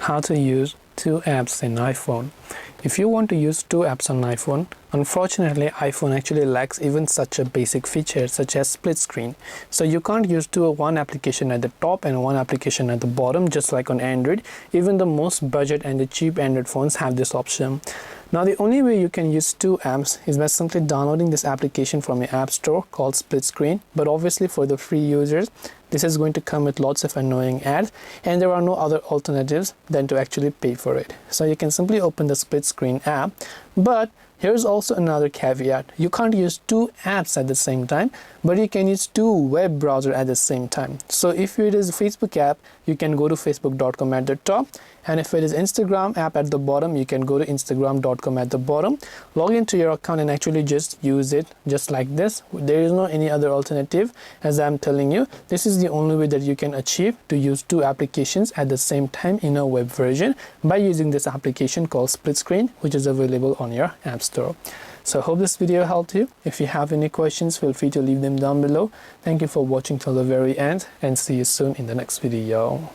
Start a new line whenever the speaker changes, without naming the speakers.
how to use two apps in iPhone. If you want to use two apps on iPhone, unfortunately iPhone actually lacks even such a basic feature such as split screen. So you can't use one application at the top and one application at the bottom, just like on Android. Even the most budget and the cheap Android phones have this option. Now the only way you can use two apps is by simply downloading this application from your app store called Split Screen. But obviously for the free users, this is going to come with lots of annoying ads, and there are no other alternatives than to actually pay for it. So you can simply open the Split Screen app, but here's also another caveat. You can't use two apps at the same time, but you can use two web browsers at the same time. So if it is a Facebook app, you can go to facebook.com at the top, and if it is Instagram app at the bottom, you can go to instagram.com at the bottom. Log into your account and actually just use it just like this. There is no any other alternative. As I'm telling you, this is the only way that you can achieve to use two applications at the same time in a web version by using this application called Split Screen, which is available on your app store. So I hope this video helped you. If you have any questions, feel free to leave them down below. Thank you for watching till the very end, and see you soon in the next video.